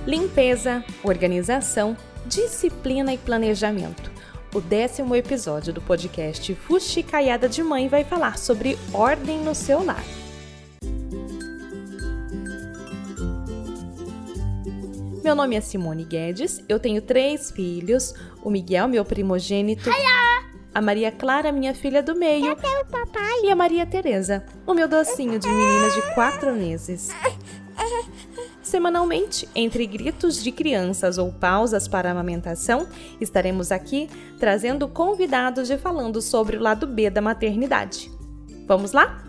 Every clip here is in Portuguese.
Limpeza, organização, disciplina e planejamento. O 10º episódio do podcast Fuxicaiada de Mãe vai falar sobre ordem no seu lar. Meu nome é Simone Guedes, eu tenho 3 filhos, o Miguel, meu primogênito, a Maria Clara, minha filha do meio, e a Maria Tereza, o meu docinho de menina de 4 meses. Semanalmente, entre gritos de crianças ou pausas para a amamentação, estaremos aqui trazendo convidados e falando sobre o lado B da maternidade. Vamos lá?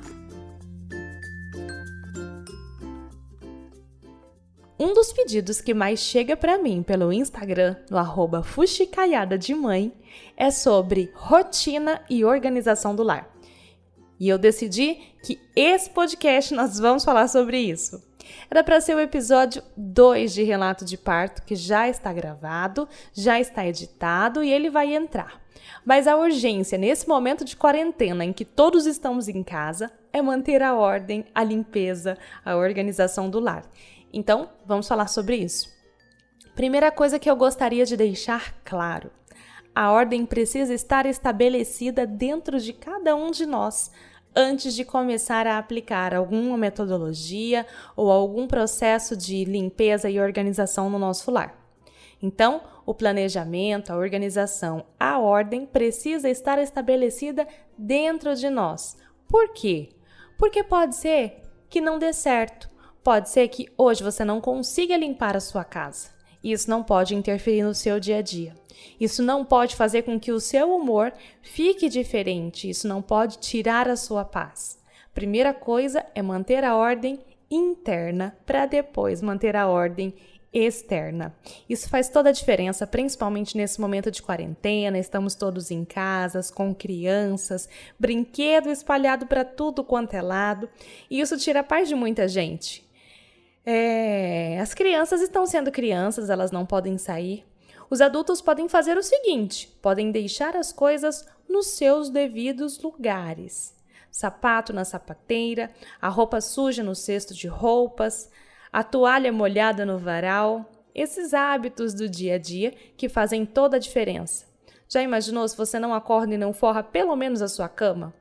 Um dos pedidos que mais chega para mim pelo Instagram, no @fuxicaiadademãe, é sobre rotina e organização do lar. E eu decidi que esse podcast nós vamos falar sobre isso. Era para ser o episódio 2 de Relato de Parto, que já está gravado, já está editado e ele vai entrar. Mas a urgência nesse momento de quarentena em que todos estamos em casa é manter a ordem, a limpeza, a organização do lar. Então, vamos falar sobre isso. Primeira coisa que eu gostaria de deixar claro: a ordem precisa estar estabelecida dentro de cada um de nós, antes de começar a aplicar alguma metodologia ou algum processo de limpeza e organização no nosso lar. Então, o planejamento, a organização, a ordem precisa estar estabelecida dentro de nós. Por quê? Porque pode ser que não dê certo. Pode ser que hoje você não consiga limpar a sua casa. Isso não pode interferir no seu dia a dia. Isso não pode fazer com que o seu humor fique diferente. Isso não pode tirar a sua paz. Primeira coisa é manter a ordem interna para depois manter a ordem externa. Isso faz toda a diferença, principalmente nesse momento de quarentena. Estamos todos em casas, com crianças, brinquedo espalhado para tudo quanto é lado. E isso tira a paz de muita gente. As crianças estão sendo crianças, elas não podem sair. Os adultos podem fazer o seguinte: podem deixar as coisas nos seus devidos lugares. Sapato na sapateira, a roupa suja no cesto de roupas, a toalha molhada no varal. Esses hábitos do dia a dia que fazem toda a diferença. Já imaginou se você não acorda e não forra pelo menos a sua cama?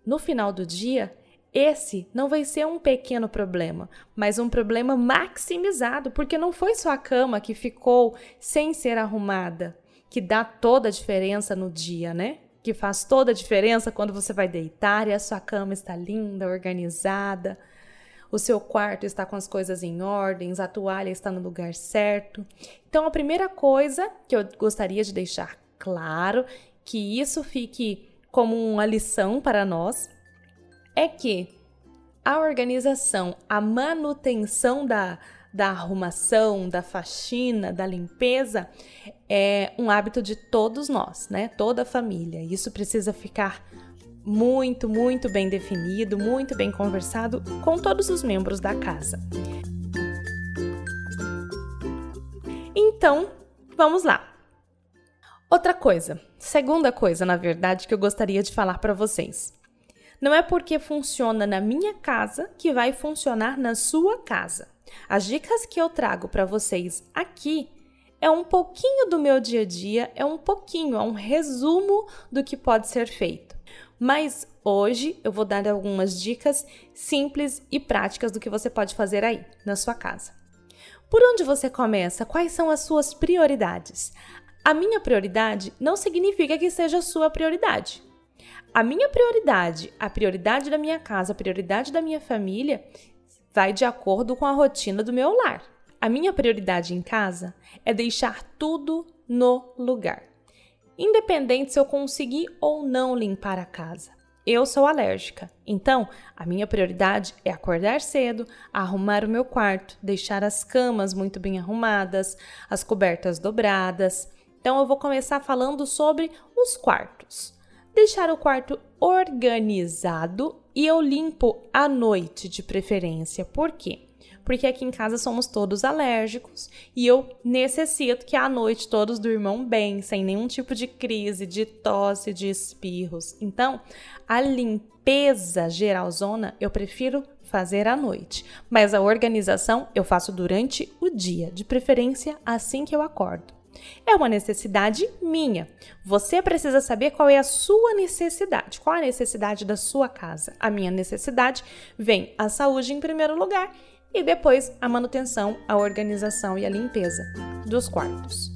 No final do dia, esse não vai ser um pequeno problema, mas um problema maximizado, porque não foi só a cama que ficou sem ser arrumada, que dá toda a diferença no dia, né? Que faz toda a diferença quando você vai deitar e a sua cama está linda, organizada, o seu quarto está com as coisas em ordem, a toalha está no lugar certo. Então, a primeira coisa que eu gostaria de deixar claro, que isso fique como uma lição para nós, é que a organização, a manutenção da arrumação, da faxina, da limpeza é um hábito de todos nós, né? Toda a família. Isso precisa ficar muito, muito bem definido, muito bem conversado com todos os membros da casa. Então, vamos lá. Segunda coisa, na verdade, que eu gostaria de falar para vocês. Não é porque funciona na minha casa que vai funcionar na sua casa. As dicas que eu trago para vocês aqui é um pouquinho do meu dia a dia, é um resumo do que pode ser feito. Mas hoje eu vou dar algumas dicas simples e práticas do que você pode fazer aí, na sua casa. Por onde você começa? Quais são as suas prioridades? A minha prioridade não significa que seja a sua prioridade. A minha prioridade, a prioridade da minha casa, a prioridade da minha família vai de acordo com a rotina do meu lar. A minha prioridade em casa é deixar tudo no lugar. Independente se eu conseguir ou não limpar a casa. Eu sou alérgica, então a minha prioridade é acordar cedo, arrumar o meu quarto, deixar as camas muito bem arrumadas, as cobertas dobradas. Então eu vou começar falando sobre os quartos. Deixar o quarto organizado e eu limpo à noite de preferência. Por quê? Porque aqui em casa somos todos alérgicos e eu necessito que à noite todos durmam bem, sem nenhum tipo de crise, de tosse, de espirros. Então, a limpeza geralzona eu prefiro fazer à noite, mas a organização eu faço durante o dia, de preferência assim que eu acordo. É uma necessidade minha. Você precisa saber qual é a sua necessidade, qual a necessidade da sua casa. A minha necessidade vem a saúde em primeiro lugar e depois a manutenção, a organização e a limpeza dos quartos.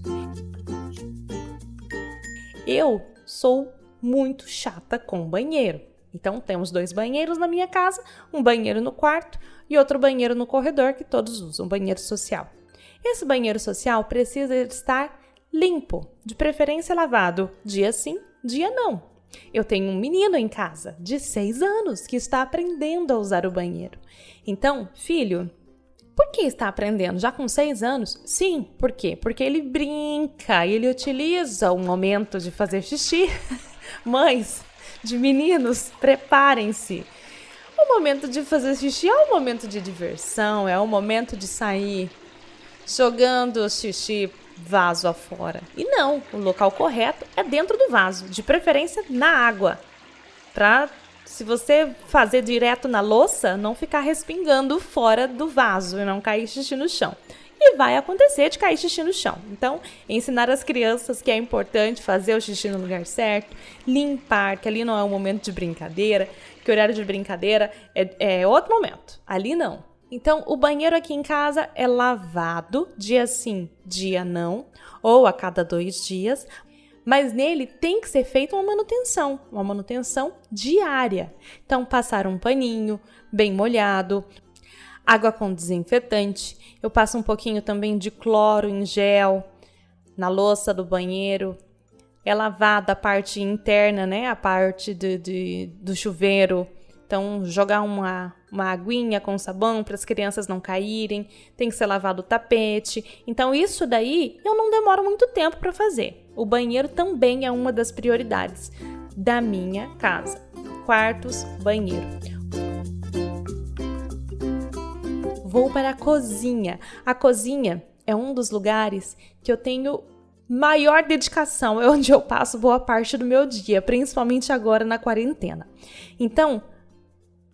Eu sou muito chata com banheiro. Então, temos 2 banheiros na minha casa, um banheiro no quarto e outro banheiro no corredor que todos usam, um banheiro social. Esse banheiro social precisa estar limpo, de preferência lavado, dia sim, dia não. Eu tenho um menino em casa de 6 anos que está aprendendo a usar o banheiro. Então, filho, por que está aprendendo? Já com 6 anos? Sim, por quê? Porque ele brinca, ele utiliza o momento de fazer xixi. Mães de meninos, preparem-se. O momento de fazer xixi é um momento de diversão, é um momento de sair jogando o xixi vaso afora. E não, o local correto é dentro do vaso, de preferência na água. Se você fazer direto na louça, não ficar respingando fora do vaso e não cair xixi no chão. E vai acontecer de cair xixi no chão. Então, ensinar as crianças que é importante fazer o xixi no lugar certo, limpar, que ali não é um momento de brincadeira, que o horário de brincadeira é outro momento. Ali não. Então, o banheiro aqui em casa é lavado, dia sim, dia não, ou a cada 2 dias, mas nele tem que ser feita uma manutenção diária. Então, passar um paninho bem molhado, água com desinfetante, eu passo um pouquinho também de cloro em gel na louça do banheiro, é lavada a parte interna, né, a parte do chuveiro. Então, jogar uma aguinha com sabão para as crianças não caírem, tem que ser lavado o tapete. Então, isso daí eu não demoro muito tempo para fazer. O banheiro também é uma das prioridades da minha casa. Quartos, banheiro. Vou para a cozinha. A cozinha é um dos lugares que eu tenho maior dedicação, é onde eu passo boa parte do meu dia, principalmente agora na quarentena. Então,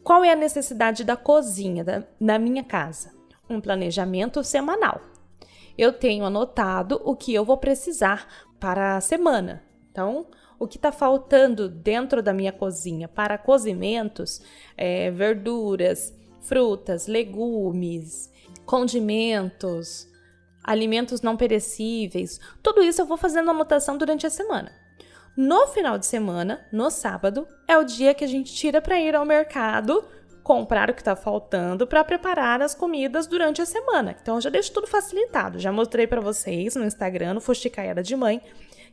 qual é a necessidade da cozinha na minha casa? Um planejamento semanal. Eu tenho anotado o que eu vou precisar para a semana. Então, o que está faltando dentro da minha cozinha para cozimentos, verduras, frutas, legumes, condimentos, alimentos não perecíveis. Tudo isso eu vou fazendo anotação durante a semana. No final de semana, no sábado, é o dia que a gente tira para ir ao mercado, comprar o que está faltando para preparar as comidas durante a semana. Então, eu já deixo tudo facilitado. Já mostrei para vocês no Instagram, no Fuxicaiada de Mãe,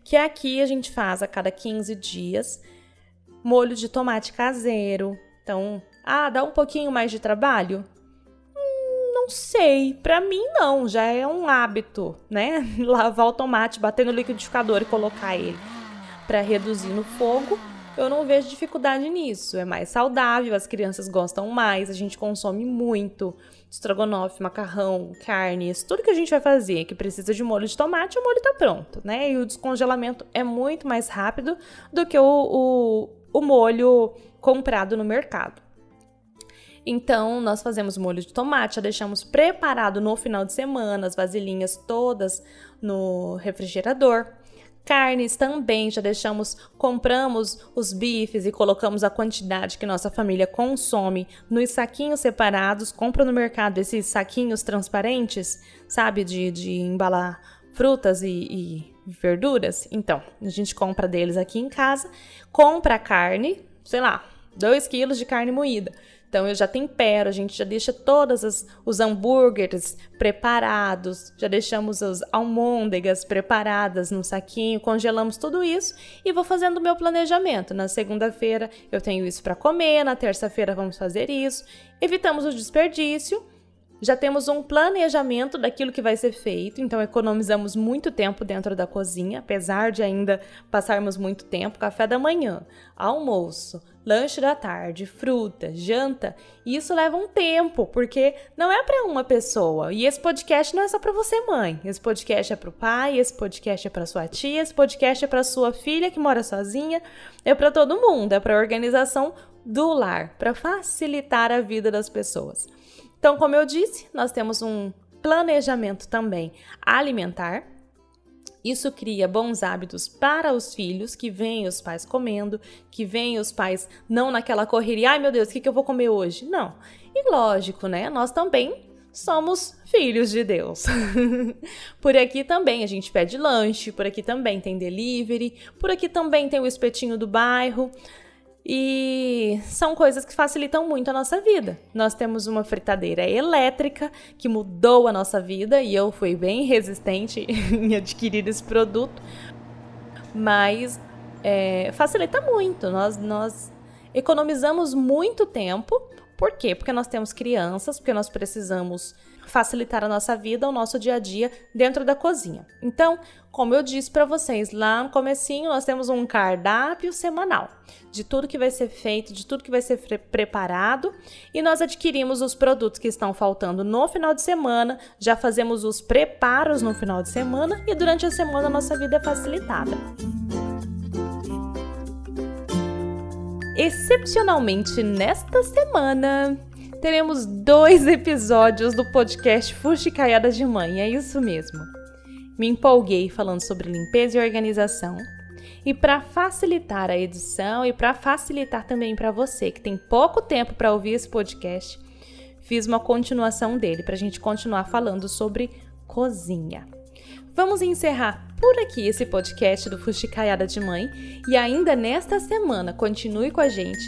que aqui a gente faz a cada 15 dias molho de tomate caseiro. Então, dá um pouquinho mais de trabalho? Não sei, para mim não, já é um hábito, né? Lavar o tomate, bater no liquidificador e colocar ele para reduzir no fogo, eu não vejo dificuldade nisso. É mais saudável, as crianças gostam mais, a gente consome muito estrogonofe, macarrão, carnes, tudo que a gente vai fazer que precisa de molho de tomate, o molho tá pronto, né? E o descongelamento é muito mais rápido do que o molho comprado no mercado. Então, nós fazemos molho de tomate, já deixamos preparado no final de semana, as vasilhinhas todas no refrigerador. Carnes também, já compramos os bifes e colocamos a quantidade que nossa família consome nos saquinhos separados. Compra no mercado esses saquinhos transparentes, sabe, de embalar frutas e verduras. Então, a gente compra deles aqui em casa, compra a carne, 2 quilos de carne moída. Então, eu já tempero, a gente já deixa todos os hambúrgueres preparados, já deixamos as almôndegas preparadas no saquinho, congelamos tudo isso e vou fazendo o meu planejamento. Na segunda-feira eu tenho isso para comer, na terça-feira vamos fazer isso. Evitamos o desperdício, já temos um planejamento daquilo que vai ser feito, então economizamos muito tempo dentro da cozinha, apesar de ainda passarmos muito tempo. Café da manhã, almoço, lanche da tarde, fruta, janta, e isso leva um tempo, porque não é para uma pessoa. E esse podcast não é só para você, mãe. Esse podcast é para o pai, esse podcast é para sua tia, esse podcast é para sua filha que mora sozinha, é para todo mundo, é para a organização do lar, para facilitar a vida das pessoas. Então, como eu disse, nós temos um planejamento também alimentar. Isso cria bons hábitos para os filhos, que veem os pais comendo, que veem os pais não naquela correria, ai meu Deus, o que eu vou comer hoje? Não. E lógico, né? Nós também somos filhos de Deus. Por aqui também a gente pede lanche, por aqui também tem delivery, por aqui também tem o espetinho do bairro. E são coisas que facilitam muito a nossa vida. Nós temos uma fritadeira elétrica que mudou a nossa vida e eu fui bem resistente em adquirir esse produto, mas facilita muito. Nós economizamos muito tempo. Por quê? Porque nós temos crianças, porque nós precisamos facilitar a nossa vida, o nosso dia a dia dentro da cozinha. Então, como eu disse para vocês lá no comecinho, nós temos um cardápio semanal de tudo que vai ser feito, de tudo que vai ser preparado, e nós adquirimos os produtos que estão faltando no final de semana, já fazemos os preparos no final de semana e durante a semana a nossa vida é facilitada. Excepcionalmente, nesta semana, teremos 2 episódios do podcast Fuxicaiada de Mãe, é isso mesmo. Me empolguei falando sobre limpeza e organização. E para facilitar a edição e para facilitar também para você que tem pouco tempo para ouvir esse podcast, fiz uma continuação dele para a gente continuar falando sobre cozinha. Vamos encerrar por aqui esse podcast do Fuxicaiada de Mãe e ainda nesta semana continue com a gente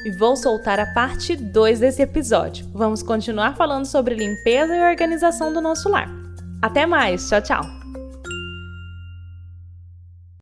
e vou soltar a parte 2 desse episódio. Vamos continuar falando sobre limpeza e organização do nosso lar. Até mais, tchau, tchau!